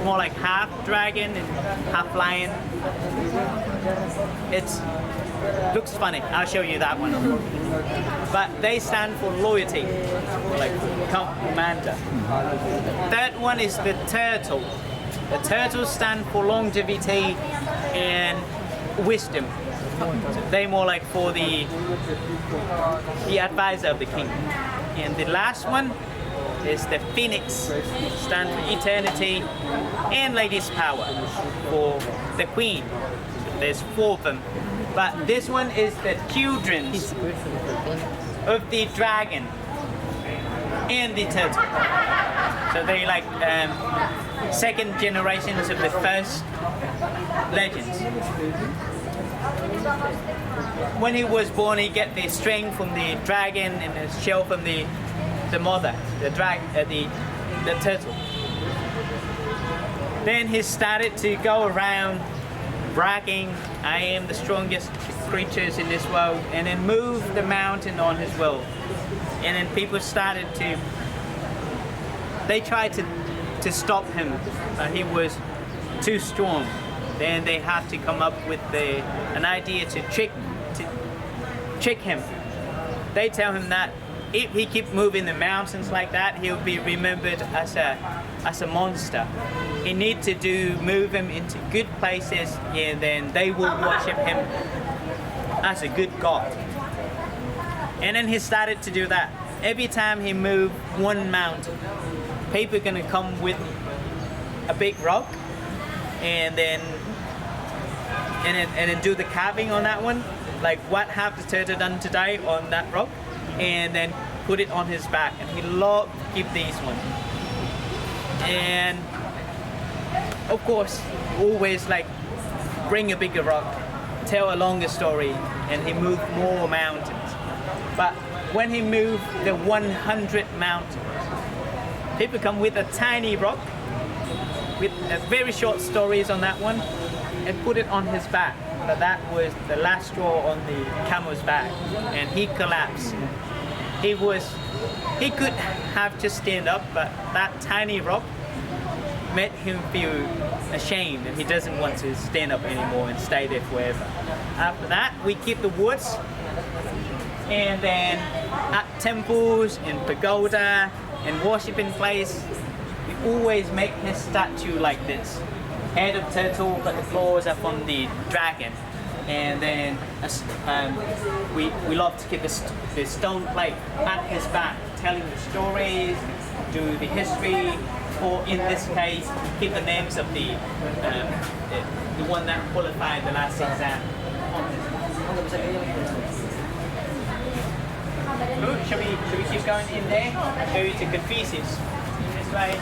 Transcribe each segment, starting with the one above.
more like half dragon and half lion. It looks funny. I'll show you that one. But they stand for loyalty, like commander. Third one is the turtle. The turtles stand for longevity and wisdom. So they more like for the advisor of the king. And the last one is the phoenix, stand for eternity and lady's power for the queen. There's 4 of them. But this one is the children of the dragon and the turtle. So they like second generations of the first legends. When he was born, he get the string from the dragon and the shell from the mother, the turtle. Then he started to go around bragging, I am the strongest creatures in this world, and then move the mountain on his will. And then people started to, they tried to stop him. He was too strong. Then they had to come up with an idea to trick him. They tell him that if he keep moving the mountains like that, he'll be remembered as a monster. He need to move him into good places, and then they will worship him as a good god. And then he started to do that. Every time he moved one mountain, people are gonna come with a big rock, and then do the carving on that one, like what have the turtle done today on that rock, and then put it on his back. And he loved to keep these ones. And of course, always like bring a bigger rock, tell a longer story, and he moved more mountains. But when he moved the 100 mountains, people come with a tiny rock with very short stories on that one and put it on his back. But that was the last straw on the camel's back, and he collapsed. He could have just stand up, but that tiny rock made him feel ashamed, and he doesn't want to stand up anymore and stay there forever. After that, we keep the woods, and then at temples and pagoda and worshiping place, we always make his statue like this. Head of turtle, but the claws are from the dragon. And then we love to keep the stone plate at his back, telling the stories, do the history, or in this case, keep the names of the one that qualified the last exam. Good. Should we keep going in there? Go to Confucius. This way.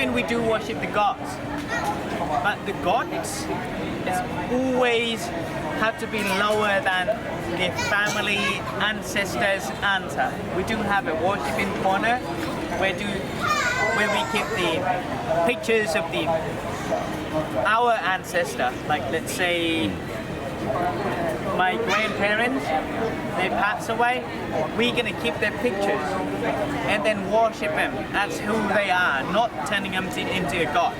even we do worship the gods, but the gods is always have to be lower than the family ancestors answer. We do have a worshiping corner where we keep the pictures of our ancestor, like let's say my grandparents, they pass away, we're gonna keep their pictures and then worship them as who they are, not turning them into a god.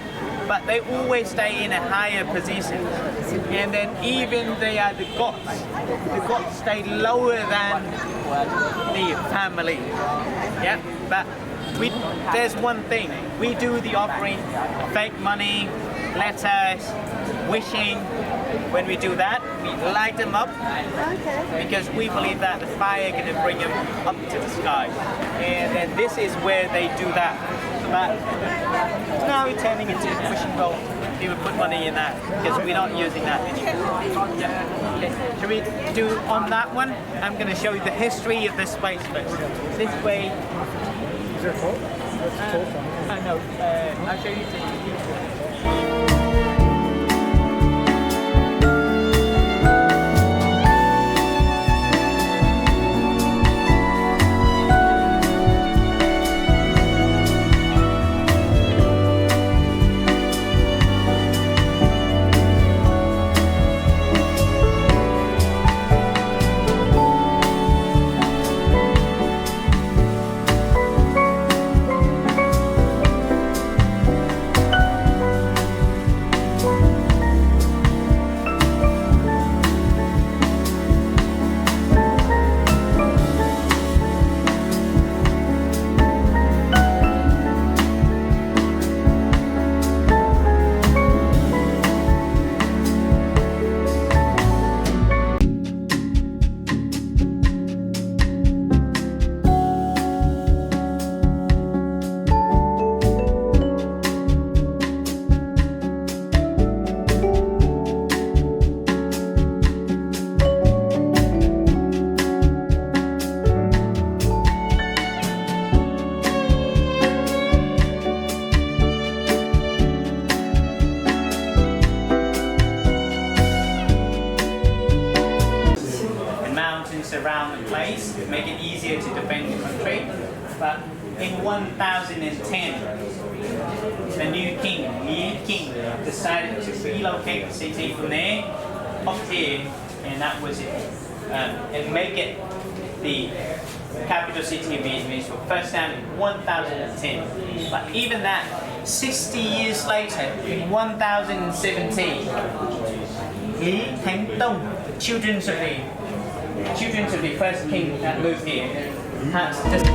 But they always stay in a higher position. And then even they are the gods stay lower than the family. Yeah, but there's one thing, we do the offering, fake money, letters, wishing. When we do that, we light them up, because we believe that the fire is going to bring them up to the sky. And then this is where they do that. But now we're turning into a wishing bowl. People put money in that because we're not using that anymore. Yeah. Okay. Should we do on that one? I'm going to show you the history of this space first. This way. Is there a toll? That's a toll from No, I'll show you the around the place, make it easier to defend the country. But in 1010, the new king, Yi King, decided to relocate the city from there up here, and that was it. And make it the capital city of Vietnamese for first time in 1010. But even that, 60 years later, in 1017, Lý Thánh Tông, children of the first king that moved here, had just